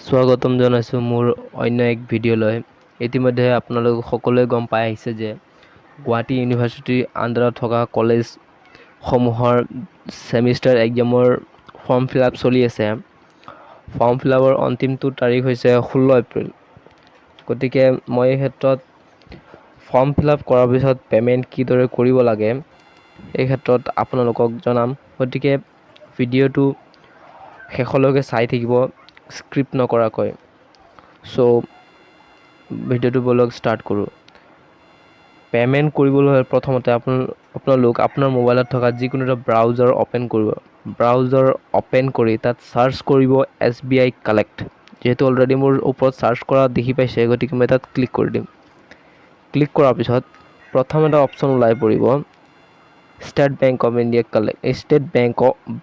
স্বাগতম জনাইছোঁ মোৰ অন্য এক ভিডিঅ'লৈ। ইতিমধ্যে আপোনালোক সকলোৱে গম পাই আহিছে যে গুৱাহাটী ইউনিভাৰ্চিটিৰ আণ্ডাৰত থকা কলেজসমূহৰ ছেমিষ্টাৰ এক্সামৰ ফৰ্ম ফিল আপ চলি আছে। ফৰ্ম ফিল আপৰ অন্তিমটো তাৰিখ হৈছে 16 এপ্ৰিল। গতিকে মই এই ক্ষেত্ৰত ফৰ্ম ফিল আপ কৰাৰ পিছত পে'মেণ্ট কিদৰে কৰিব লাগে এই ক্ষেত্ৰত আপোনালোকক জনাম। গতিকে ভিডিঅ'টো শেষলৈকে চাই থাকিব স্ক্ৰিপ্ট নকৰাকৈ। ভিডিঅ'টো বলক ষ্টাৰ্ট কৰোঁ। পে'মেণ্ট কৰিবলৈ হ'লে প্ৰথমতে আপোনালোক আপোনাৰ মোবাইলত থকা যিকোনো এটা ব্ৰাউজাৰ অ'পেন কৰিব। ব্ৰাউজাৰ অ'পেন কৰি তাত চাৰ্চ কৰিব SBI কালেক্ট। যিহেতু অলৰেডি মোৰ ওপৰত চাৰ্চ কৰা দেখি পাইছে, গতিকে মই তাত ক্লিক কৰি দিম। ক্লিক কৰাৰ পিছত প্ৰথম এটা অপশ্যন ওলাই পৰিব state bank of India collect,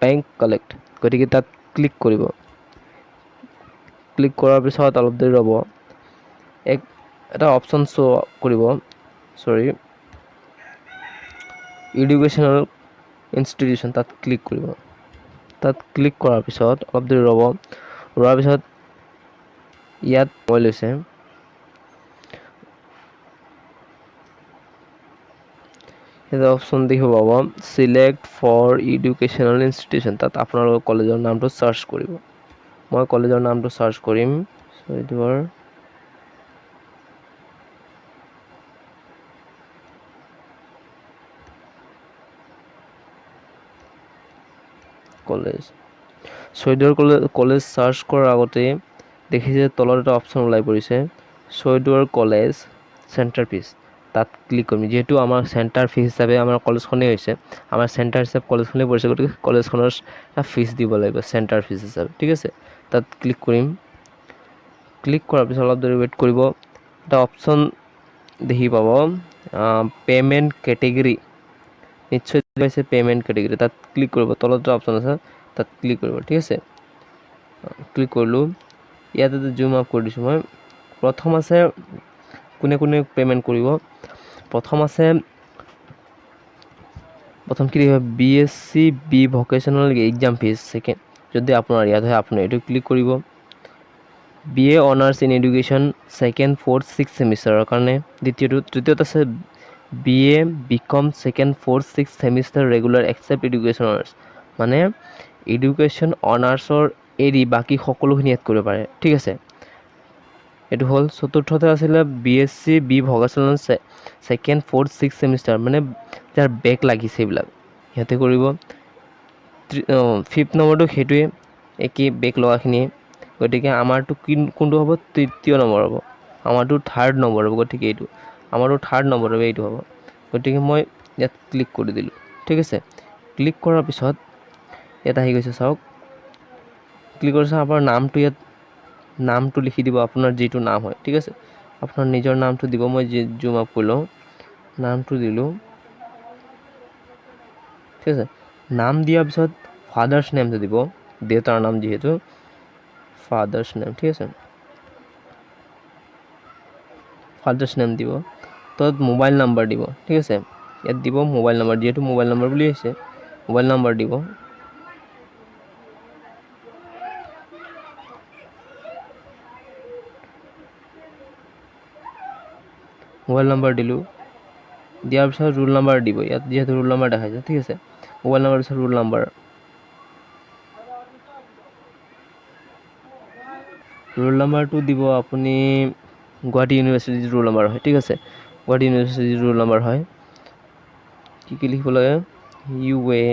bank collect. গতিকে তাত ক্লিক কৰিব। ক্লিক কৰাৰ পিছত অলপ দেৰি ৰ'ব। এটা অপশ্যন শ্ব' কৰিব, এডুকেশ্যনেল ইনষ্টিটিউশ্যন, তাত ক্লিক কৰিব। তাত ক্লিক কৰাৰ পিছত অলপ দেৰি ৰ'ব। ৰোৱাৰ পিছত ইয়াত মই লৈছে এটা অপশ্যন দেখিব পাব চিলেক্ট ফৰ এডুকেশ্যনেল ইনষ্টিটিউশ্যন। তাত আপোনালোকৰ কলেজৰ নামটো চাৰ্চ কৰিব। মই কলেজৰ নামটো চাৰ্চ কৰিম। চৈয়দপুৰ কলেজ চাৰ্চ কৰাৰ আগতে দেখিছে তলত এটা অপশ্যন ওলাই পৰিছে চৈয়দপুৰ কলেজ চেণ্টাৰ ফিজ। তাত ক্লিক কৰিম। যিহেতু আমাৰ চেণ্টাৰ ফিজ হিচাপে আমাৰ কলেজখনেই হৈছে, আমাৰ চেণ্টাৰ হিচাপে কলেজখনেই পৰিছে, গতিকে কলেজখনৰ এটা ফিজ দিব লাগিব চেণ্টাৰ ফিজ হিচাপে। ঠিক আছে, তাত ক্লিক কৰিম। ক্লিক কৰাৰ পিছত অলপ দেৰি ৱেইট কৰিব। এটা অপশ্যন দেখি পাব পে'মেণ্ট কেটেগৰী। নিশ্চয় পাইছে পে'মেণ্ট কেটেগৰী, তাত ক্লিক কৰিব। তলত এটা অপশ্যন আছে, তাত ক্লিক কৰিব। ঠিক আছে, ক্লিক কৰিলোঁ। ইয়াতে জুম আপ কৰি দিছোঁ মই। প্ৰথম আছে কোনে পে'মেণ্ট কৰিব। প্ৰথম কি দেখিব BSc B vocational exam fees. Second, যদি আপোনাৰ ইয়াত হয় আপুনি এইটো ক্লিক কৰিব। BA honours in education second, fourth, six ছেমিষ্টাৰৰ কাৰণে। তৃতীয়ত আছে BA BCom second, fourth, six semester regular except education honours, মানে এডুকেশ্যন অনাৰ্ছৰ এৰি বাকী সকলোখিনি এড কৰিব পাৰে। ঠিক আছে, এইটো হ'ল। চতুৰ্থতে আছিলে BSc B vocational second, fourth, six semester, মানে যাৰ বেক লাগিছে এইবিলাক সিহঁতে কৰিব। ফিফ্থ নম্বৰটো সেইটোৱে একেই, বেক লগাখিনিয়ে। গতিকে আমাৰটো কোনটো হ'ব? তৃতীয় নম্বৰ হ'ব। আমাৰটো থাৰ্ড নম্বৰ হ'ব। গতিকে এইটো আমাৰটো থাৰ্ড নম্বৰ হ'ব, এইটো হ'ব। গতিকে মই ইয়াত ক্লিক কৰি দিলোঁ। ঠিক আছে, ক্লিক কৰাৰ পিছত ইয়াত আহি গৈছে চাওক। ক্লিক কৰিছে, আপোনাৰ নামটো লিখি দিব, আপোনাৰ যিটো নাম হয়। ঠিক আছে, আপোনাৰ নিজৰ নামটো দিব। মই জুম আপ কৰি লওঁ, নামটো দিলোঁ। ঠিক আছে, নাম দিয়াৰ পিছত ফাদাৰ্ছ নেমটো দিব, দেউতাৰ নাম যিহেতু ফাদাৰ্ছ নেম। ঠিক আছে, ফাদাৰ্ছ নেম দিব। তাত মোবাইল নাম্বাৰ দিব। ঠিক আছে, ইয়াত দিব মোবাইল নাম্বাৰ, যিহেতু মোবাইল নাম্বাৰ বুলি আহিছে, মোবাইল নাম্বাৰ দিব। মোবাইল নাম্বাৰ দিলোঁ। দিয়াৰ পিছত ৰোল নাম্বাৰ দিব। ইয়াত যিহেতু ৰোল নাম্বাৰ দেখাইছে। ঠিক আছে, মোবাইল নাম্বাৰ পিছত ৰোল নাম্বাৰ নাম্বাৰটো দিব আপুনি গুৱাহাটী ইউনিভাৰ্চিটিৰ ৰোল নাম্বাৰ হয়। ঠিক আছে, গুৱাহাটী ইউনিভাৰ্চিটিৰ ৰোল নাম্বাৰ হয়। কি লিখিব লাগে? UA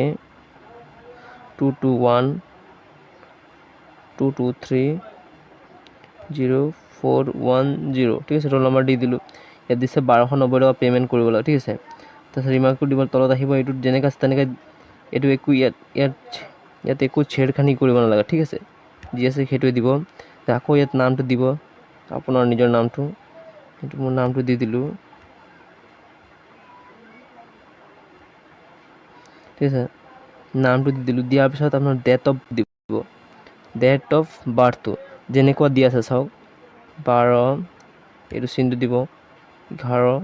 221-223-0410। ঠিক আছে, ৰোল নাম্বাৰ দি দিলোঁ। ইয়াত দিছে 1290 টকা পে'মেণ্ট কৰিব লাগে। ঠিক আছে, তাৰপিছত ৰিমাৰ্কটো দিব, তলত আহিব। এইটোত যেনেকৈ আছে তেনেকৈ এইটো একো ইয়াত একো ছেড়খানি কৰিব নালাগে। ঠিক আছে, যি আছে সেইটোৱে দিব। আকৌ ইয়াত নামটো দিব, আপোনাৰ নিজৰ নামটো। সেইটো মোৰ নামটো দি দিলোঁ। ঠিক আছে, নামটো দি দিলোঁ। দিয়াৰ পিছত আপোনাৰ ডেট অফ বাৰ্থটো যেনেকুৱা দি আছে চাওক, 12 এইটো চিনটো দিব, 11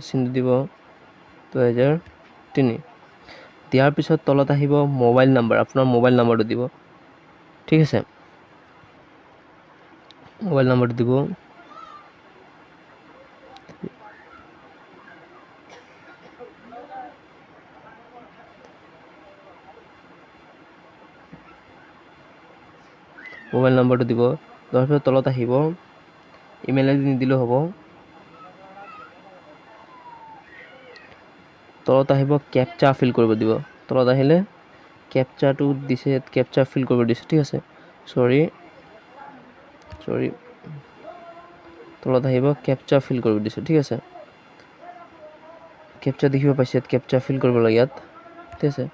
চিনটো দিব, 2003। দিয়াৰ পিছত তলত আহিব মোবাইল নাম্বাৰ, আপোনাৰ মোবাইল নাম্বাৰটো দিব। ঠিক আছে, মোবাইল নাম্বাৰটো দিব। মোবাইল নাম্বাৰটো দিব। তাৰপিছত তলত আহিব ইমেইল আইডি নিদিলেও হ'ব। তলত আহিব কেপচা ফিল কৰিব দিব। তলত আহিলে কেপচাটো দিছে, কেপচা ফিল কৰিব দিছে, ঠিক আছে। চৰি তলত আহিব কেপচা ফিল কৰিব দিছে, ঠিক আছে। কেপচা দেখিব পাইছে, ইয়াত কেপচা ফিল কৰিব লাগে ইয়াত, ঠিক আছে।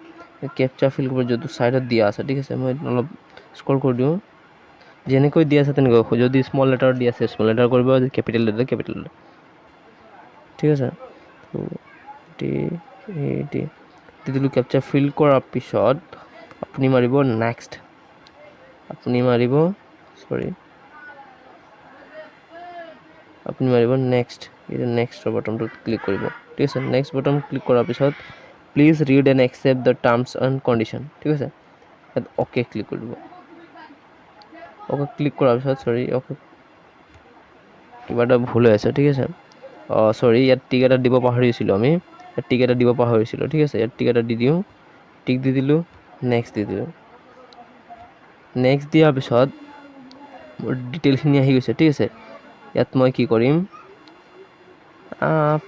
কেপচা ফিল কৰিব যোনটো ছাইডত দিয়া আছে, ঠিক আছে। মই অলপ স্ক্ৰল কৰি দিওঁ। যেনেকৈ দিয়া আছে তেনেকৈ, যদি স্মল লেটাৰ দি আছে স্মল লেটাৰ কৰিব, কেপিটেল লেটাৰ কেপিটেল লেটাৰ, ঠিক আছে। দি দিলোঁ। কেপচা ফিল কৰাৰ পিছত আপুনি মাৰিব নেক্সট। আপুনি মাৰিব নেক্সট। এই নেক্সটৰ বটনটোত ক্লিক কৰিব, ঠিক আছে। নেক্সট বটন ক্লিক কৰাৰ পিছত please read and accept the terms and condition, ঠিক আছে। ইয়াত অ'কে ক্লিক কৰিব। অ'কে ক্লিক কৰাৰ পিছত কিবা এটা ভুল হৈ আছে, ঠিক আছে। ইয়াত টিক এটা দিব পাহৰিছিলোঁ আমি। ইয়াত টিক এটা দিব পাহৰিছিলোঁ, ঠিক আছে। ইয়াত টিক এটা দি দিওঁ। টিক দি দিলোঁ, নেক্সট দি দিলোঁ। নেক্সট দিয়াৰ পিছত মোৰ ডিটেইলখিনি আহি গৈছে, ঠিক আছে। ইয়াত মই কি কৰিম,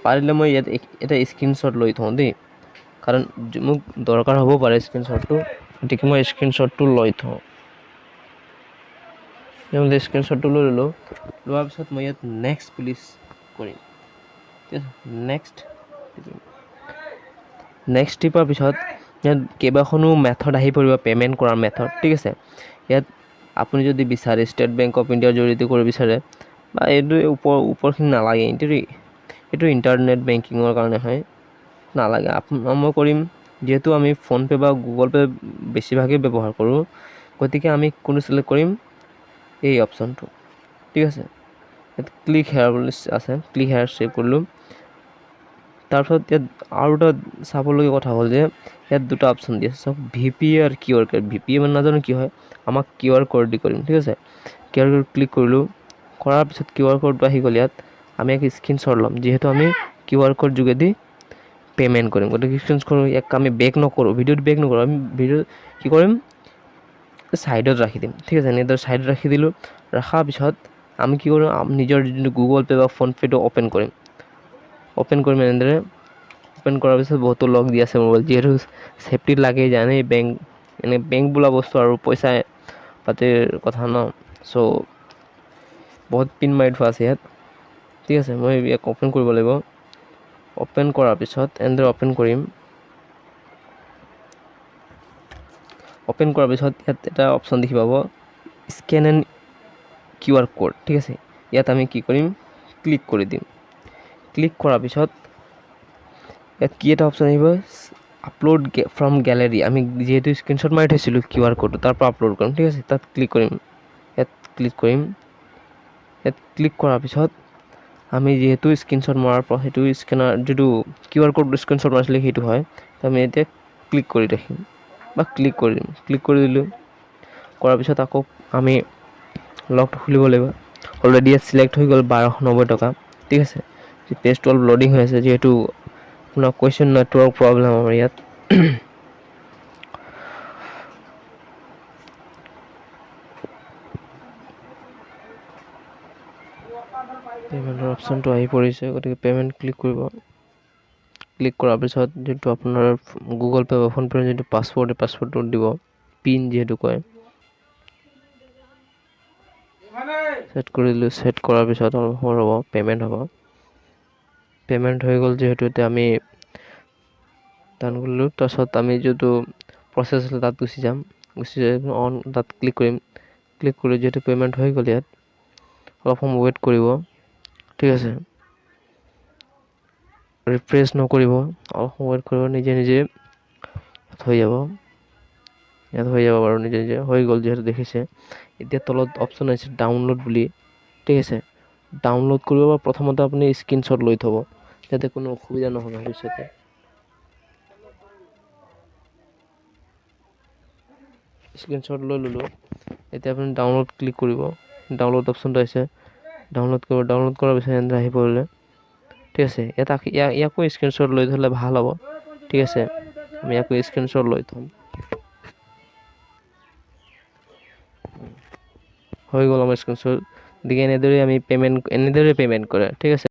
পাৰিলে মই ইয়াত এটা স্ক্ৰীনশ্বট লৈ থওঁ দেই, কাৰণ মোক দৰকাৰ হ'ব পাৰে স্ক্ৰীনশ্বটটো, গতিকে মই স্ক্ৰীনশ্বটটো লৈ থওঁ। স্ক্ৰীনশ্বটটো লৈ ল'লোঁ। লোৱাৰ পিছত মই ইয়াত নেক্সট প্লিজ কৰিম, ঠিক আছে। নেক্সট টিপাৰ পিছত ইয়াত কেইবাখনো মেথড আহি পৰিব, পে'মেণ্ট কৰাৰ মেথড, ঠিক আছে। ইয়াত আপুনি যদি বিচাৰে ষ্টেট বেংক অফ ইণ্ডিয়াৰ জৰিয়তে কৰিব বিচাৰে, বা এইটো ওপৰখিনি নালাগে, এইটো ইণ্টাৰনেট বেংকিঙৰ কাৰণে হয়, নালাগে। মই কৰিম, যিহেতু আমি ফোনপে' বা গুগল পে' বেছিভাগেই ব্যৱহাৰ কৰোঁ, গতিকে আমি কোনটো চিলেক্ট কৰিম, এই অপশ্যনটো, ঠিক আছে। ইয়াত ক্লিক হেয়াৰ বুলি আছে, ক্লিক হেয়াৰ ছেভ কৰিলোঁ। তাৰপিছত ইয়াত আৰু এটা চাবলগীয়া কথা হ'ল যে ইয়াত দুটা অপশ্যন দি আছে, চাওক, VPA আৰু QR কোড। VPA মানে নাজানো কি হয়, আমাক QR কোড দি কৰিম, ঠিক আছে। QR কোড ক্লিক কৰিলোঁ। কৰাৰ পিছত QR কোডটো আহি গ'ল। ইয়াত আমি এক স্ক্ৰীনশ্বট ল'ম, যিহেতু আমি QR কোড যোগেদি পে'মেণ্ট কৰিম, গতিকে স্ক্ৰীনশ্বট কৰোঁ। ইয়াক আমি বেক নকৰোঁ, ভিডিঅ'ত বেক নকৰোঁ, আমি ভিডিঅ' কি কৰিম, ছাইডত ৰাখি দিম, ঠিক আছে। এনেদৰে ছাইডত ৰাখি দিলোঁ। ৰখাৰ পিছত আমি কি কৰোঁ, নিজৰ যোনটো গুগল পে' বা ফোনপে'টো অ'পেন কৰিম। এনেদৰে অ'পেন কৰাৰ পিছত বহুতো লগ দি আছে মোবাইল, যিহেতু ছেফটিত লাগেই, জানেই বেংক বোলা বস্তু আৰু পইচা পাতিৰ কথা ন, চ' বহুত পিন মাৰি থোৱা আছে ইয়াত, ঠিক আছে। মই ইয়াক অ'পেন কৰিব লাগিব। অ'পেন কৰাৰ পিছত এনেদৰে অ'পেন কৰিম। অ'পেন কৰাৰ পিছত ইয়াত এটা অপশ্যন দেখি পাব, স্কেন এণ্ড QR কোড, ঠিক আছে। ইয়াত আমি কি কৰিম, ক্লিক কৰি দিম। ক্লিক কৰাৰ পিছত ইয়াত কি এটা অপশ্যন আহিব, আপলোড ফ্ৰম গেলেৰী। আমি যিহেতু স্ক্ৰীনশ্বট মাৰি থৈছিলোঁ QR কোডটো, তাৰ পৰা আপলোড কৰিম, ঠিক আছে। তাত ক্লিক কৰিম। ইয়াত ক্লিক কৰাৰ পিছত আমি যিহেতু স্ক্ৰীনশ্বট মৰাৰ পৰা সেইটো স্কেনাৰ যিটো QR কোড স্ক্ৰীনশ্বট মাৰিছিলে সেইটো হয়, আমি এতিয়া ক্লিক কৰি ৰাখিম বা ক্লিক কৰি দিম। ক্লিক কৰি দিলোঁ। কৰাৰ পিছত আকৌ আমি লগটো খুলিব লাগিব। অলৰেডি ইয়াত চিলেক্ট হৈ গ'ল 1290 টকা, ঠিক আছে। পেজটো অলপ ল'ডিং হৈ আছে, যিহেতু আপোনাৰ কুৱেশ্যন নেটৱৰ্ক প্ৰব্লেম আমাৰ ইয়াত। পে'মেণ্টৰ অপশ্যনটো আহি পৰিছে, গতিকে পে'মেণ্ট ক্লিক কৰিব। ক্লিক কৰাৰ পিছত যিটো আপোনাৰ গুগল পে' বা ফোনপে'ৰ যিটো পাছৱৰ্ড, এই পাছৱৰ্ডটো দিব, পিন যিহেতু কয়। ছেট কৰি দিলোঁ। ছেট কৰাৰ পিছত ৰ'ব, পে'মেণ্ট হ'ব। পে'মেণ্ট হৈ গ'ল, যিহেতু এতিয়া আমি ডান কৰিলোঁ। তাৰপিছত আমি যিটো প্ৰচেছ আছিলে তাত গুচি যাম। তাত ক্লিক কৰিম। ক্লিক কৰি যিহেতু পে'মেণ্ট হৈ গ'ল, ইয়াত অলপ সময় ৱেইট কৰিব, ঠিক আছে। ৰিফ্ৰেছ নকৰিব, অলপ সময় ৱেইট কৰিব, নিজে নিজে হৈ যাব। ইয়াত হৈ যাব বাৰু, নিজে নিজে হৈ গ'ল, যিহেতু দেখিছে। এতিয়া তলত অপশ্যন আহিছে ডাউনলোড বুলি, ঠিক আছে। ডাউনলোড কৰিব বা প্ৰথমতে আপুনি স্ক্ৰীনশ্বট লৈ থ'ব, যাতে কোনো অসুবিধা নহয় ভৱিষ্যতে। স্ক্ৰীনশ্বট লৈ ল'লোঁ। এতিয়া আপুনি ডাউনলোড ক্লিক কৰিব। ডাউনলোড অপশ্যনটো আহিছে, ডাউনলোড কৰাৰ পিছত এনেকৈ আহি পৰিলে। ঠিক আছে, ইয়াকো স্ক্ৰীনশ্বট লৈ থ'লে ভাল হ'ব। ঠিক আছে, আমি ইয়াকো স্ক্ৰীনশ্বট লৈ থ'ম। হৈ গ'ল আমাৰ স্ক্ৰীনশ্বট। গতিকে এনেদৰে পে'মেণ্ট কৰে। ঠিক আছে।